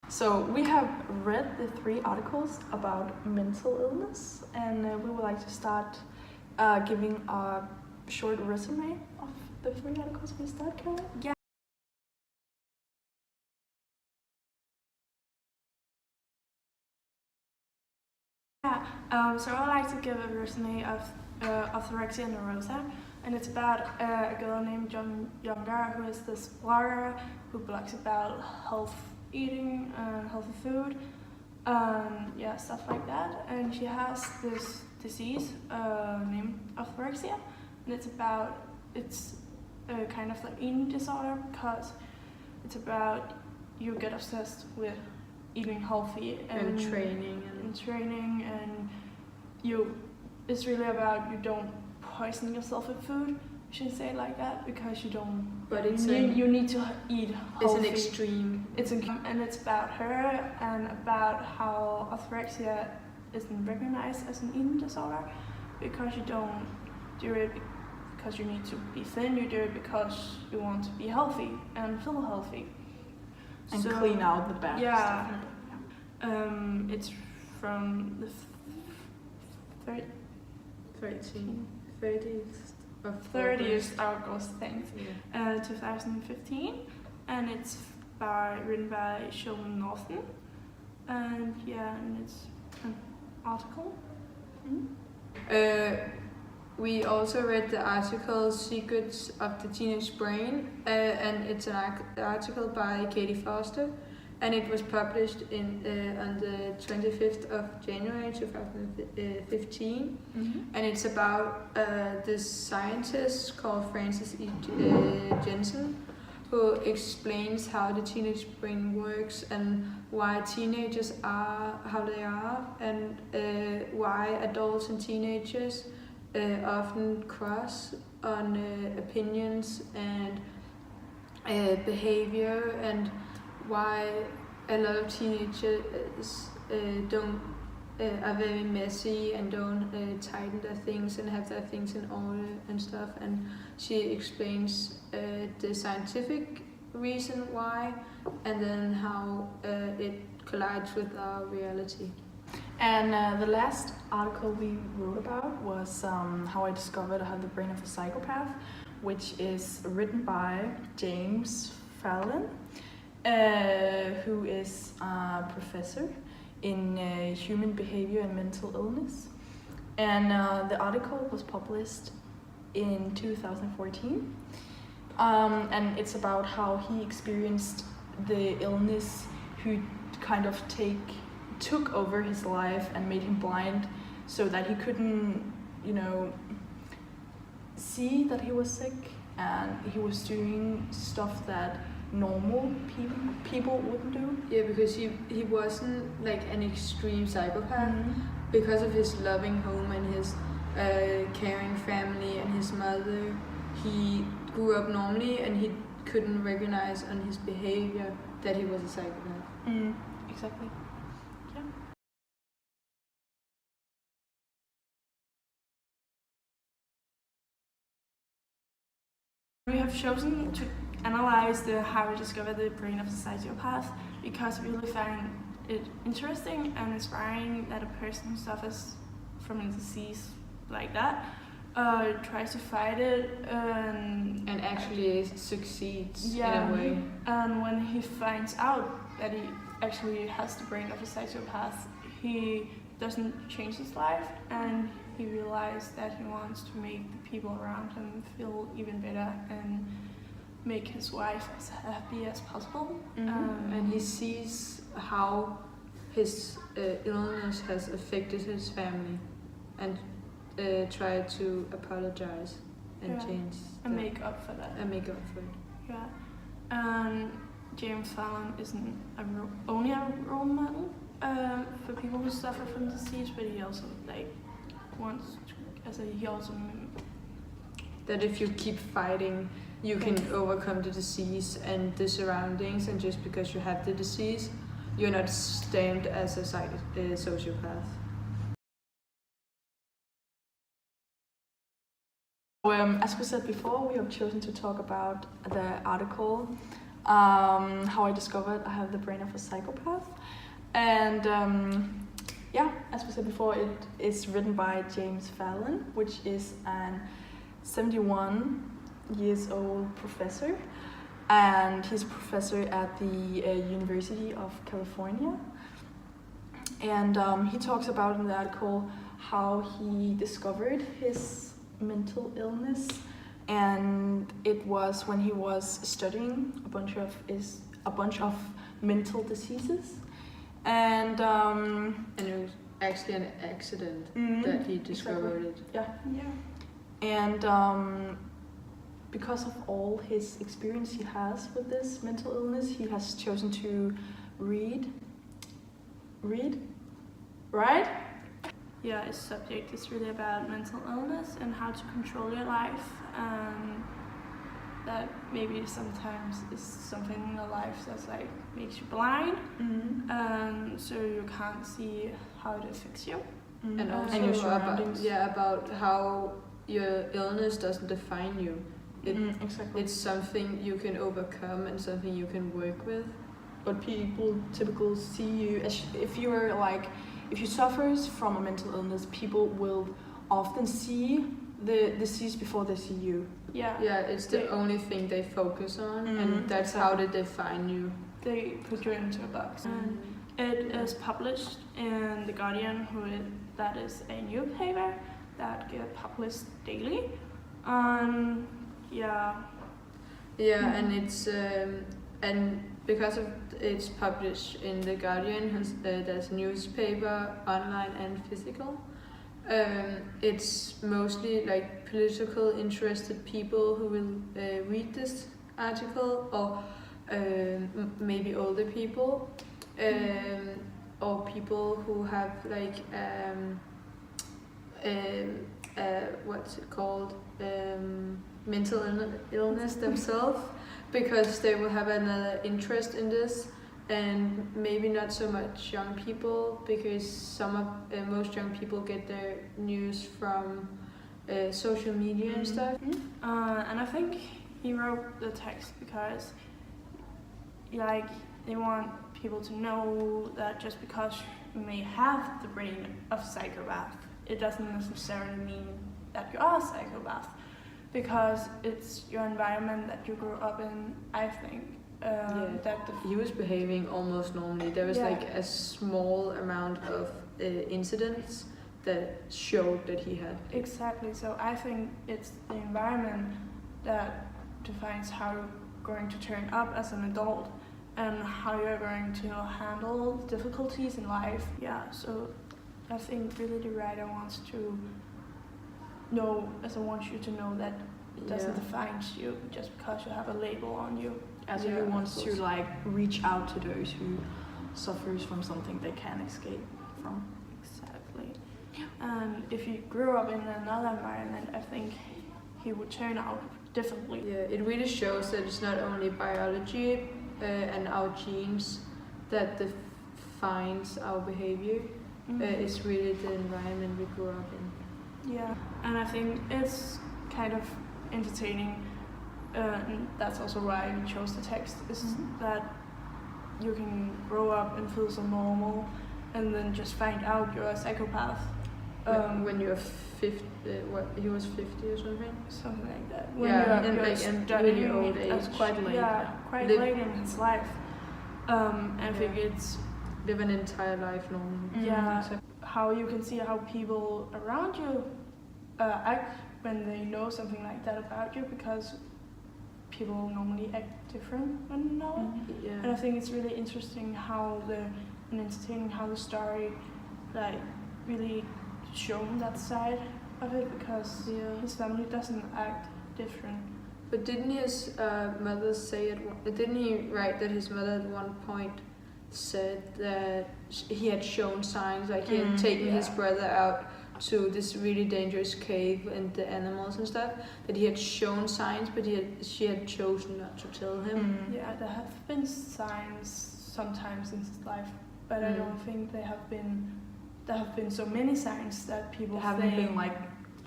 So we have read the 3 articles about mental illness, and we would like to start giving a short resume of the 3 articles. We start, Caroline? Yeah. So I would like to give a resume of orthorexia nervosa, and it's about a girl named Younger, who is this blogger who blogs about health eating and healthy food, stuff like that. And she has this disease named orthorexia, and it's a kind of like eating disorder, because it's about you get obsessed with eating healthy and training and it's really about you don't poison yourself with food. I shouldn't say it like that, because you don't. But you need to eat healthy. It's an extreme. And it's about her and about how orthorexia isn't recognized as an eating disorder, because you don't do it because you need to be thin. You do it because you want to be healthy and feel healthy. And clean out the bad stuff. It's from the 30th August, thanks, 2015, and it's written by Sheldon Norton, and it's an article. We also read the article Secrets of the Teenage Brain, and it's an article by Katie Foster, and it was published on the 25th of January 2015, and it's about this scientist called Frances E. Jensen, who explains how the teenage brain works and why teenagers are how they are, and why adults and teenagers often cross on opinions and behavior, and why a lot of teenagers are very messy and don't tighten their things and have their things in order and stuff. And she explains the scientific reason why, and then how it collides with our reality. And the last article we wrote about was how I discovered I have the brain of a psychopath, which is written by James Fallon, who is a professor in human behavior and mental illness. And the article was published in 2014. And it's about how he experienced the illness, who kind of took over his life and made him blind, so that he couldn't, see that he was sick, and he was doing stuff that normal people wouldn't do. Yeah, because he wasn't like an extreme psychopath, because of his loving home and his caring family and his mother. He grew up normally, and he couldn't recognize on his behavior that he was a psychopath. Exactly. We have chosen to analyze how we discover the brain of a sociopath, because we really find it interesting and inspiring that a person who suffers from a disease like that tries to fight it and actually succeeds in a way. And when he finds out that he actually has the brain of a psychopath, he doesn't change his life, and he realized that he wants to make the people around him feel even better and make his wife as happy as possible. And he sees how his illness has affected his family, and try to apologize and change and make up for that. Yeah. And James Fallon isn't only a role model for people who suffer from disease, but he also he also that if you keep fighting, you can overcome the disease and the surroundings, and just because you have the disease, you're not stamped as a sociopath. As we said before, we have chosen to talk about the article how I discovered I have the brain of a psychopath. And yeah, as we said before, it is written by James Fallon, which is an 71 years old professor, and he's a professor at the University of California. And he talks about in the article how he discovered his mental illness, and it was when he was studying a bunch of mental diseases, and it was actually an accident Mhm, that he discovered it. yeah. And because of all his experience he has with this mental illness, he has chosen to read, right? Yeah, his subject is really about mental illness and how to control your life. That maybe sometimes is something in your life that's like makes you blind, so you can't see how it affects you. And also and your about, surroundings. about how your illness doesn't define you. Exactly. It's something you can overcome and something you can work with. But people typically see you as if you suffer from a mental illness, people will often see the disease before they see you. Yeah, it's the only thing they focus on, and that's how they define you. They put you into a box. And it is published in The Guardian, that is a newspaper that gets published daily. Yeah, and it's and because of it's published in The Guardian, there's newspaper, online and physical. It's mostly like political interested people who will read this article, or maybe older people, or people who have like what's it called, mental illness themselves, because they will have another interest in this. And maybe not so much young people, because most young people get their news from social media and stuff. And I think he wrote the text because like they want people to know that just because you may have the brain of a psychopath, it doesn't necessarily mean that you are a psychopath, because it's your environment that you grew up in, I think. He was behaving almost normally. There was like a small amount of incidents that showed that he had. Exactly. So I think it's the environment that defines how you're going to turn up as an adult and how you're going to handle difficulties in life. Yeah. So I think really the writer wants to know, as I want you to know that it doesn't define you just because you have a label on you. As he wants to like reach out to those who suffers from something they can't escape from. Exactly. And if he grew up in another environment, I think he would turn out differently. Yeah, it really shows that it's not only biology and our genes that defines our behavior. It's really the environment we grew up in. Yeah, and I think it's kind of entertaining. And that's also why we chose the text, is that you can grow up and feel so normal and then just find out you're a psychopath. When you're 50, he was 50 or something? Something like that. When you're studying really old age. That's quite late. Yeah, quite late in his life. I think it's... Live an entire life normally. Yeah, how you can see how people around you act when they know something like that about you, because people normally act different when they know it. And I think it's really interesting and entertaining how the story like really shown that side of it, because his family doesn't act different. But didn't his mother say didn't he write that his mother at one point said that he had shown signs, like he had taken his brother out to this really dangerous cave and the animals and stuff, that he had shown signs, but she had chosen not to tell him. Yeah, there have been signs sometimes in his life, but I don't think there have been so many signs that people haven't been like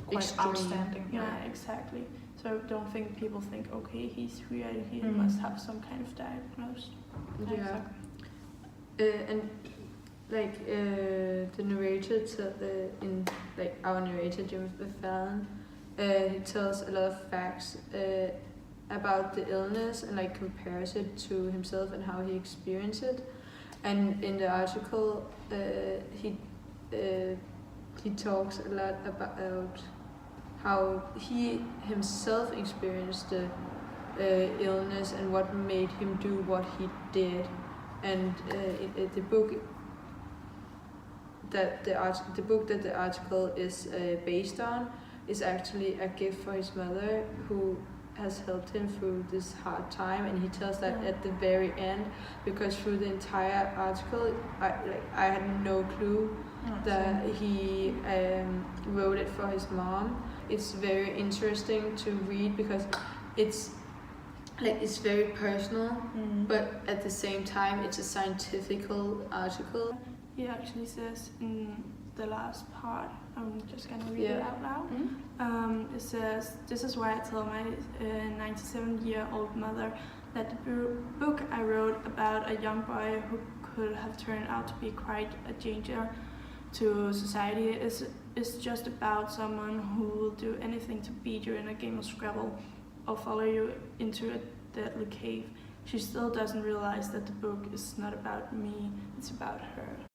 quite extreme. outstanding. Yeah, exactly. So So I don't think people think, okay, he's weird, he Mm. must have some kind of diagnosis. Yeah. And like the narrator in like our narrator James Fallon, he tells a lot of facts about the illness and like compares it to himself and how he experienced it. And in the article, he talks a lot about how he himself experienced the illness and what made him do what he did. And the book that the article is based on is actually a gift for his mother, who has helped him through this hard time. And he tells that at the very end, because through the entire article I had no clue that he wrote it for his mom. It's very interesting to read because it's very personal, but at the same time it's a scientific article. He actually says in the last part, I'm just gonna read it out loud. It says, "This is why I tell my 97-year-old mother that the book I wrote about a young boy who could have turned out to be quite a danger to society is just about someone who will do anything to beat you in a game of Scrabble or follow you into a deadly cave. She still doesn't realize that the book is not about me, it's about her."